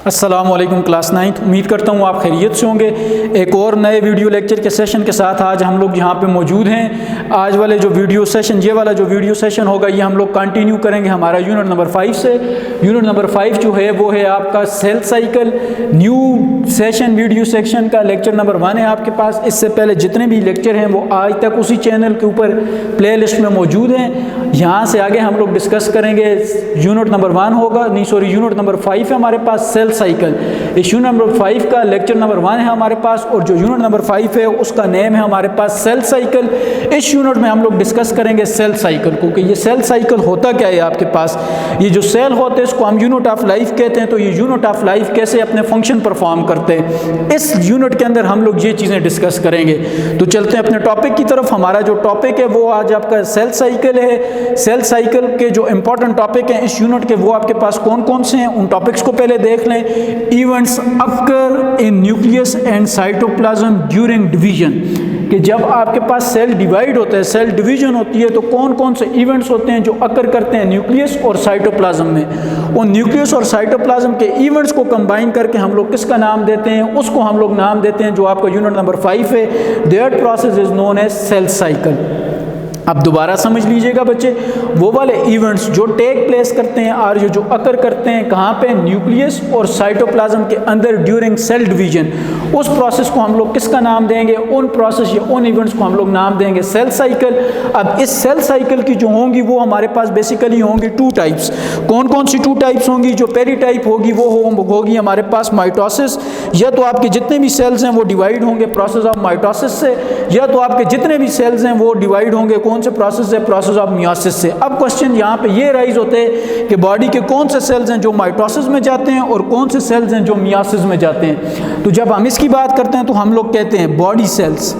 अस्सलाम वालेकुम क्लास 9। उम्मीद करता हूँ आप खैरियत से होंगे। एक और नए वीडियो लेक्चर के सेशन के साथ आज हम लोग यहाँ पे मौजूद हैं। आज वाले जो वीडियो सेशन, ये वाला जो वीडियो सेशन होगा, ये हम लोग कंटिन्यू करेंगे हमारा यूनिट नंबर 5 से। यूनिट नंबर 5 जो है वो है आपका cell cycle. New session video section का लेक्चर नंबर 1 है आपके पास। इससे पहले जितने भी लेक्चर हैं वो आज तक उसी चैनल के ऊपर प्ले लिस्ट में मौजूद हैं। यहाँ से आगे हम लोग डिस्कस करेंगे। यूनिट नंबर 1 होगा, नहीं सॉरी, यूनिट नंबर 5 है हमारे पास, सेल साइकिल। इस यूनिट नंबर 5 का लेक्चर नंबर 1 है हमारे पास, और जो यूनिट नंबर 5 है उसका नेम है हमारे पास सेल साइकिल। इस यूनिट में हम लोग डिस्कस करेंगे सेल साइकिल को, कि ये सेल साइकिल होता क्या है आपके पास। ये जो सेल होते हैं इसको हम यूनिट ऑफ लाइफ कहते हैं। तो ये यूनिट ऑफ लाइफ कैसे अपने फंक्शन परफॉर्म करते हैं, इस यूनिट के अंदर हम लोग ये चीज़ें डिस्कस करेंगे। तो चलते हैं अपने टॉपिक की तरफ। हमारा जो टॉपिक है वो आज आपका सेल साइकिल है। सेल साइकिल के जो इंपॉर्टेंट टॉपिक हैं इस यूनिट के, वो आपके पास कौन कौन से हैं, उन टॉपिक्स को पहले देख लें। Events occur in nucleus and cytoplasm during division, कि जब आपके पास सेल डिवाइड होता है, सेल डिवीजन होती है, तो कौन कौन से इवेंट्स होते हैं जो अकर करते हैं न्यूक्लियस और साइटोप्लाज्म में। उन न्यूक्लियस और साइटोप्लाज्म के इवेंट्स को कंबाइन करके हम लोग किसका नाम देते हैं, उसको हम लोग नाम देते हैं, जो आपका यूनिट नंबर 5 है, that process is known as cell cycle. अब दोबारा समझ लीजिएगा बच्चे, वो वाले इवेंट्स जो टेक प्लेस करते हैं और जो अकर करते हैं कहाँ पे, न्यूक्लियस और साइटोप्लाज्म के अंदर ड्यूरिंग सेल डिवीजन, उस प्रोसेस को हम लोग किसका नाम देंगे, उन प्रोसेस या उन इवेंट्स को हम लोग नाम देंगे सेल साइकिल। अब इस सेल साइकिल की जो होंगी वो हमारे पास बेसिकली होंगी 2 टाइप्स। कौन कौन सी 2 टाइप्स होंगी? जो पहली टाइप होगी वो होगी हमारे पास माइटोसिस, या तो आपके जितने भी सेल्स हैं वो डिवाइड होंगे प्रोसेस ऑफ माइटोसिस से, या तो आपके जितने भी सेल्स हैं वो डिवाइड होंगे कौन से प्रोसेस है, प्रोसेस ऑफ मियोसिस से। अब क्वेश्चन यहाँ पे ये राइज होते हैं कि बॉडी के कौन से सेल्स हैं जो माइटोसिस में जाते हैं और कौन से सेल्स हैं जो मियोसिस में जाते हैं। तो जब हम इसकी बात करते हैं तो हम लोग कहते हैं बॉडी सेल्स।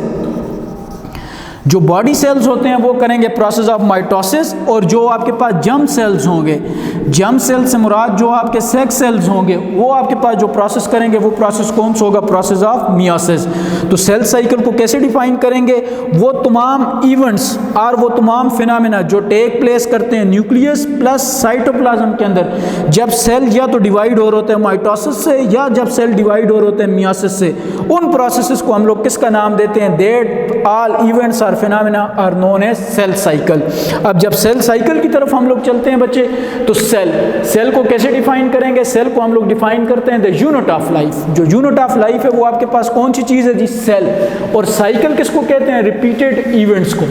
जो बॉडी सेल्स होते हैं वो करेंगे प्रोसेस ऑफ माइटोसिस, और जो आपके पास जर्म सेल्स होंगे, जर्म सेल से मुराद जो आपके सेक्स सेल्स होंगे, वो आपके पास जो प्रोसेस करेंगे वो प्रोसेस कौन सा होगा, प्रोसेस ऑफ मियोसिस। तो सेल साइकिल को कैसे डिफाइन करेंगे? वो तमाम इवेंट्स और वो तमाम फिनोमेना जो टेक प्लेस करते हैं न्यूक्लियस प्लस साइटोप्लाज्म के अंदर, जब सेल या तो डिवाइड हो रहे होते हैं माइटोसिस से, या जब सेल डिवाइड हो रहे होते हैं मियोसिस से, उन प्रोसेसेस को हम लोग किसका नाम देते हैं, that all events are phenomena are known as cell cycle. अब जब सेल साइकिल की तरफ हम लोग चलते हैं बच्चे, तो सेल को कैसे डिफाइन करेंगे? सेल को हम लोग डिफाइन करते हैं द यूनिट ऑफ लाइफ। जो यूनिट ऑफ लाइफ है वो आपके पास कौन सी चीज़ है जी, सेल। और साइकिल किसको कहते हैं? रिपीटेड इवेंट्स को।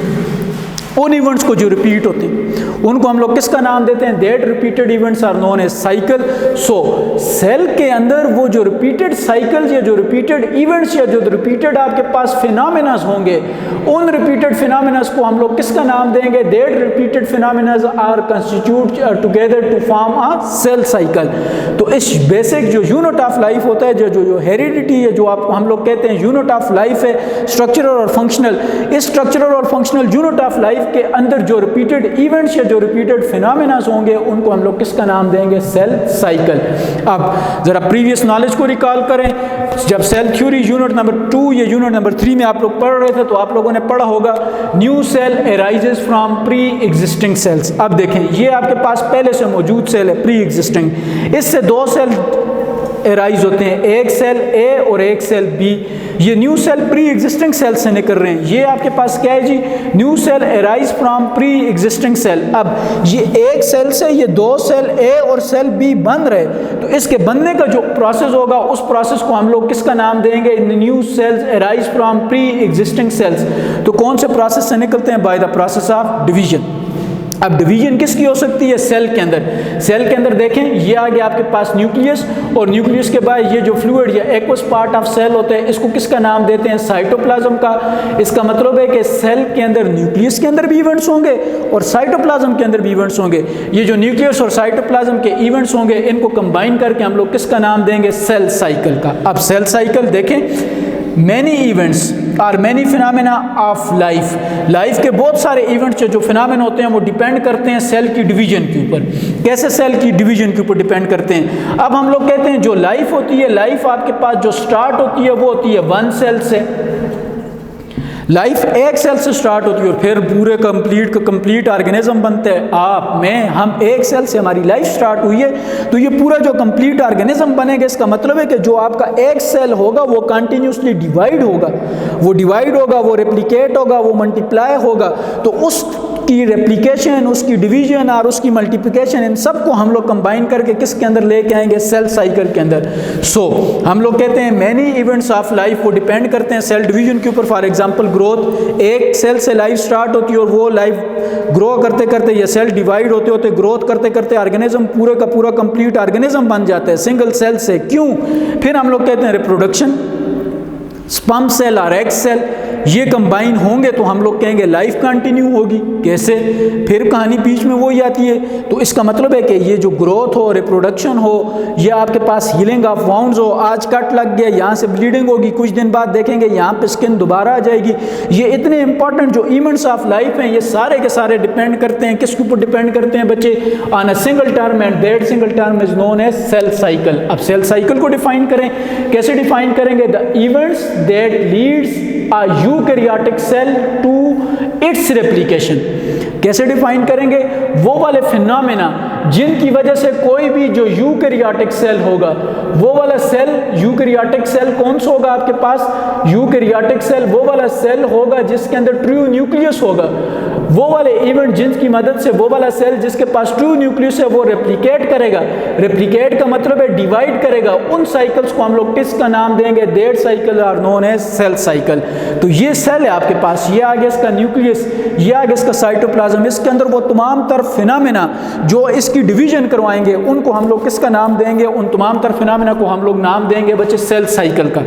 उन इवेंट्स को जो रिपीट होते हैं उनको हम लोग किसका नाम देते हैं, that repeated events are known as cycle. So cell के अंदर वो जो रिपीटेड साइकिल्स या जो रिपीटेड इवेंट्स या जो रिपीटेड आपके पास फिनोमेनास होंगे, उन रिपीटेड फिनोमेनास को हम लोग किसका नाम देंगे, that repeated phenomenas are constitute together to form a cell cycle. तो इस बेसिक जो यूनिट ऑफ लाइफ होता है, जो हेरिडिटी है, जो आप हम लोग कहते हैं यूनिट ऑफ लाइफ है, स्ट्रक्चरल और फंक्शनल, इस स्ट्रक्चरल और फंक्शनल यूनिट ऑफ लाइफ के अंदर जो रिपीटेड इवेंट्स या जो रिपीटेड फिनोमेनास होंगे उनको हम लोग किसका नाम देंगे, सेल साइकिल। अब जरा प्रीवियस नॉलेज को रिकॉल करें। जब सेल थ्योरी यूनिट नंबर 2 या यूनिट नंबर 3 में आप लोग पढ़ रहे थे तो आप लोगों ने पढ़ा होगा new cell arises from pre existing cells. अब देखें, ये आपके पास पहले से मौजूद सेल है, प्री एग्जिस्टिंग। इससे 2 सेल एराइज होते हैं, एक सेल ए और एक सेल बी। ये new cell pre existing cell से निकल रहे हैं। ये आपके पास क्या है जी, new cell arise from pre existing cell. अब ये एक सेल से ये 2 सेल ए और सेल बी बन रहे, तो इसके बनने का जो प्रोसेस होगा उस प्रोसेस को हम लोग किसका नाम देंगे, new sales arise from pre existing sales. तो कौन से प्रोसेस से निकलते हैं, by the process of division. अब डिवीजन किसकी हो सकती है, सेल के अंदर। सेल के अंदर देखें, ये आ गया आपके पास न्यूक्लियस, और न्यूक्लियस के बाद ये जो फ्लूइड या एक्वस पार्ट ऑफ सेल होता है, इसको किसका नाम देते हैं, साइटोप्लाज्म का। इसका मतलब है कि सेल के अंदर न्यूक्लियस के अंदर भी इवेंट्स होंगे और साइटोप्लाज्म के अंदर भी इवेंट्स होंगे। ये जो न्यूक्लियस और साइटोप्लाज्म के इवेंट्स होंगे इनको कंबाइन करके हम लोग किसका नाम देंगे, सेल साइकिल का। अब सेल साइकिल देखें, मैनी इवेंट्स और मैनी फिनोमेना ऑफ लाइफ के बहुत सारे इवेंट्स जो फिनोमेना होते हैं वो डिपेंड करते हैं सेल की डिवीजन के ऊपर। कैसे सेल की डिवीजन के ऊपर डिपेंड करते हैं? अब हम लोग कहते हैं जो लाइफ होती है, लाइफ आपके पास जो स्टार्ट होती है वो होती है 1 सेल से। लाइफ एक सेल से स्टार्ट होती है और फिर पूरे कंप्लीट ऑर्गेनिज्म बनते हैं। आप, मैं, हम एक सेल से हमारी लाइफ स्टार्ट हुई है, तो ये पूरा जो कंप्लीट ऑर्गेनिज्म बनेगा, इसका मतलब है कि जो आपका एक सेल होगा वो कंटिन्यूसली डिवाइड होगा, वो रेप्लिकेट होगा, वो मल्टीप्लाई होगा। तो उसकी रेप्लिकेशन, उसकी डिवीजन और उसकी मल्टीप्लिकेशन, इन सबको हम लोग कंबाइन करके किसके अंदर लेके आएंगे? सेल साइकिल के अंदर। हम लोग कहते हैं मैनी इवेंट्स ऑफ लाइफ वो डिपेंड करते हैं सेल डिवीजन के ऊपर। फॉर एग्जांपल ग्रोथ, एक सेल से लाइफ स्टार्ट होती है और वो लाइफ ग्रो करते करते, ये सेल डिवाइड होते होते, ग्रोथ करते करते ऑर्गेनिज्म पूरे का पूरा कंप्लीट ऑर्गेनिज्म बन जाता है सिंगल सेल से। क्यों? फिर हम लोग कहते हैं रिप्रोडक्शन, स्पर्म सेल और एग सेल ये कंबाइन होंगे तो हम लोग कहेंगे लाइफ कंटिन्यू होगी। कैसे? फिर कहानी बीच में वही आती है। तो इसका मतलब है कि ये जो ग्रोथ हो, रिप्रोडक्शन हो, ये आपके पास हीलिंग ऑफ वाउंड्स हो, आज कट लग गया, यहाँ से ब्लीडिंग होगी, कुछ दिन बाद देखेंगे यहाँ पे स्किन दोबारा आ जाएगी। ये इतने इंपॉर्टेंट जो इवेंट्स ऑफ लाइफ हैं, ये सारे के सारे डिपेंड करते हैं किसके ऊपर डिपेंड करते हैं बच्चे? On a single term, and that single term is known as cell cycle. अब सेल साइकिल को डिफाइन करें, कैसे डिफाइन करेंगे? The events that leads a eukaryotic cell to its replication। कैसे डिफाइन करेंगे? वो वाले फिनोमेना जिनकी वजह से कोई भी जो यूकैरियोटिक सेल होगा, वो वाला सेल, यूकैरियोटिक सेल कौन सा होगा आपके पास? यूकैरियोटिक सेल वो वाला सेल होगा जिसके अंदर ट्रू न्यूक्लियस होगा। वो वाले इवेंट जिनकी मदद से वो वाला सेल जिसके पास ट्रू न्यूक्लियस है वो रेप्लिकेट करेगा। रेप्लिकेट का मतलब है डिवाइड करेगा। उन साइकिल्स को हम लोग किसका नाम देंगे? That cycle are known as cell cycle. तो ये सेल है आपके पास, ये आगे इसका न्यूक्लियस, ये आगे इसका साइटोप्लाज्म, इसके अंदर वो तमाम तरफ फिनोमेना जो इसकी डिवीजन करवाएंगे उनको हम लोग किसका नाम देंगे? उन तमाम तरफ फिनोमेना को हम लोग नाम देंगे बच्चे सेल साइकिल का।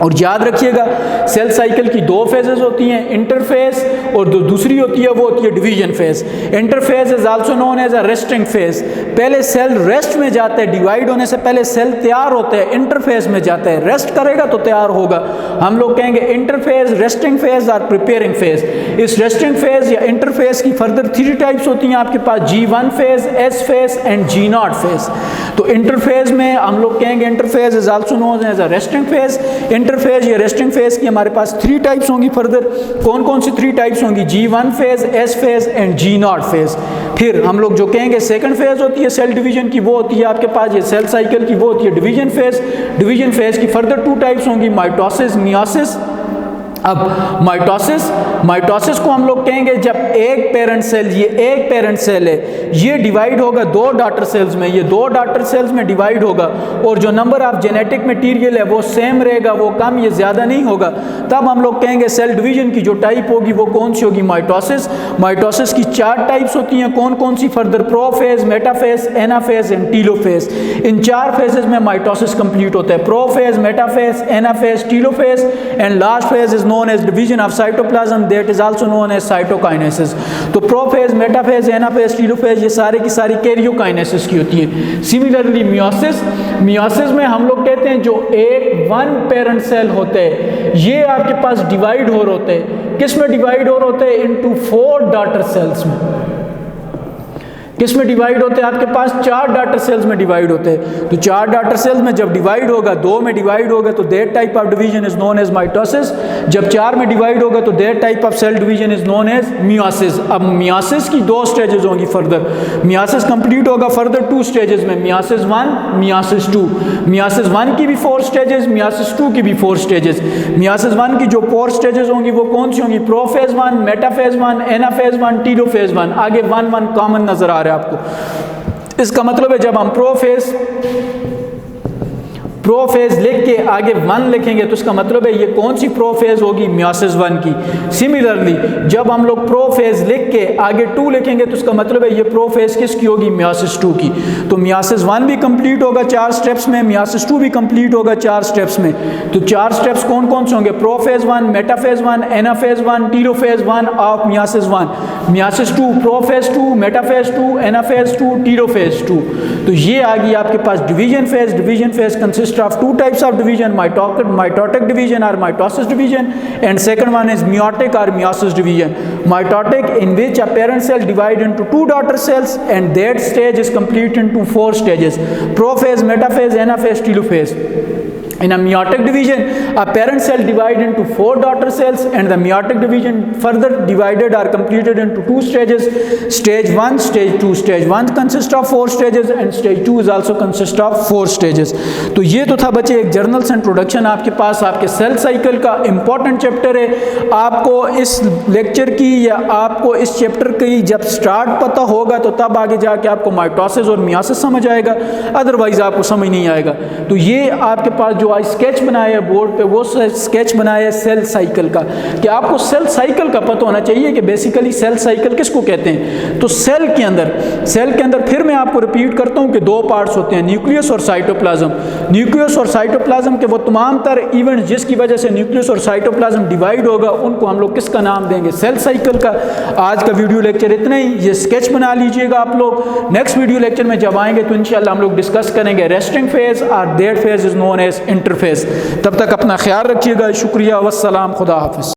और याद रखिएगा सेल साइकिल की दो फेजेस होती हैं, इंटरफेज और जो दूसरी होती है वो होती है division phase. Interphase is also known as a resting phase. पहले सेल रेस्ट में जाता है, डिवाइड होने से पहले सेल तैयार होते हैं, इंटरफेज में जाता है, रेस्ट करेगा तो तैयार होगा। हम लोग कहेंगे इंटरफेज, रेस्टिंग फेज और प्रिपेयरिंग फेज। इस रेस्टिंग फेज या इंटरफेज की फर्दर 3 टाइप्स होती हैं आपके पास, G1 phase, S phase and G0 phase. तो इंटरफेज में हम लोग कहेंगे interphase is also known as a resting phase. Interphase या रेस्टिंग फेज की हमारे पास 3 टाइप्स होंगी फर्दर। कौन कौन सी 3 टाइप्स होंगी? G1 phase, S phase and G0 phase. फिर हम लोग जो कहेंगे सेकंड फेज होती है सेल डिवीजन की, वो होती है आपके पास ये सेल साइकिल की, वो होती है डिवीजन फेज। डिवीजन फेज की फर्दर 2 टाइप्स होंगी, माइटोसिस, मियोसिस। अब माइटोसिस को हम लोग कहेंगे जब एक पेरेंट सेल, ये एक पेरेंट सेल है, ये डिवाइड होगा 2 डॉटर सेल्स में, ये 2 डॉटर सेल्स में डिवाइड होगा और जो नंबर ऑफ जेनेटिक मटेरियल है वो सेम रहेगा, वो कम या ज़्यादा नहीं होगा। तब हम लोग कहेंगे सेल डिवीजन की जो टाइप होगी वो कौन सी होगी? माइटोसिस। माइटोसिस की 4 टाइप्स होती हैं, कौन कौन सी? Further prophase, metaphase, anaphase and telophase. इन 4 फेजेस में माइटोसिस कंप्लीट होता है, prophase, metaphase, anaphase, telophase and last phase is known as division of cytoplasm, that is also known as cytokinesis। तो प्रोफेज, मेटाफेज, एनाफेज, टीलोफेज ये सारे की सारी karyokinesis की होती है। सिमिलरली मियोसिस में हम लोग कहते हैं जो एक 1 पेरेंट सेल होते हैं ये आपके पास डिवाइड हो रहे होते हैं। किस में डिवाइड हो रहे होते हैं? इनटू 4 डॉटर सेल्स में। किस में डिवाइड होते हैं? आपके पास 4 डॉटर सेल्स में डिवाइड होते हैं। तो 4 डॉटर सेल्स में जब डिवाइड होगा, 2 में डिवाइड होगा तो that type of division is known as mitosis. जब 4 में डिवाइड होगा तो that type of cell division is known as meiosis. अब मियोसिस की 2 स्टेजेस होंगी फर्दर। मियोसिस कंप्लीट होगा फर्दर 2 स्टेजेस में, मियोसिस 1, मियोसिस 2। मियोसिस 1 की भी 4 स्टेजेस, मियोसिस 2 की भी 4 स्टेजेस। मियोसिस 1 की जो 4 स्टेजेस होंगी वो कौन सी होंगी? Prophase 1, metaphase 1, anaphase 1, telophase 1। आगे 1 कॉमन नजर आ रहा है आपको। इसका मतलब है जब हम प्रोफेज लिख के आगे 1 लिखेंगे तो इसका मतलब है ये कौन सी प्रोफेज होगी? मियोसिस 1 की। सिमिलरली जब हम लोग प्रोफेज लिख के आगे 2 लिखेंगे तो इसका मतलब है ये प्रोफेज किसकी होगी? मियोसिस 2 की। तो मियोसिस 1 भी कंप्लीट होगा 4 स्टेप्स में, मियोसिस 2 भी कंप्लीट होगा 4 स्टेप्स में। तो 4 स्टेप्स कौन कौन से होंगे? Prophase 1, metaphase 1, anaphase 1, telophase 1 of meiosis 1। Meiosis 2, prophase 2, metaphase 2, anaphase 2, telophase 2। तो ये आ गई आपके पास division phase. Division phase consist of 2 types of division, mitotic division or mitosis division, and second one is meiotic or meiosis division. Mitotic, in which a parent cell divide into 2 daughter cells and that stage is complete into 4 stages: prophase, metaphase, anaphase, telophase. In a meiotic division, a parent cell divided into 4 daughter cells, and the meiotic division further divided are completed into 2 stages. Stage 1, stage 2. Stage 1 consists of 4 stages and stage 2 is also consist of 4 stages. तो ये तो था बच्चे एक journals introduction आपके पास, आपके cell cycle का important chapter है। आपको इस लेक्चर की या आपको इस चैप्टर की जब स्टार्ट पता होगा तो तब आगे जाके आपको माइटोसिस और मियोसिस समझ आएगा, अदरवाइज आपको समझ नहीं आएगा। तो ये आपके पास जो आज स्केच बनाया है बोर्ड पे, वो स्केच बनाया है सेल साइकिल का, कि आपको सेल साइकिल का पता होना चाहिए कि बेसिकली सेल साइकिल किसको कहते हैं। तो सेल के अंदर फिर मैं आपको रिपीट करता हूँ कि 2 पार्ट्स होते हैं, न्यूक्लियस और साइटोप्लाज्म। न्यूक्लियस और साइटोप्लाज्म के वो तमाम तर इवेंट जिसकी वजह से न्यूक्लियस और साइटोप्लाज्म डिवाइड होगा, उनको हम लोग किसका नाम देंगे, सेल साइकिल का। आज का वीडियो लेक्चर इतना ही, ये स्केच बना लीजिएगा आप लोग। नेक्स्ट वीडियो लेक्चर में जब आएंगे तो इंशाल्लाह हम लोग डिस्कस करेंगे रेस्टिंग फेज और that phase is known as interphase. तब तक अपना ख्याल रखिएगा। शुक्रिया, वस्सलाम, खुदा हाफिज़।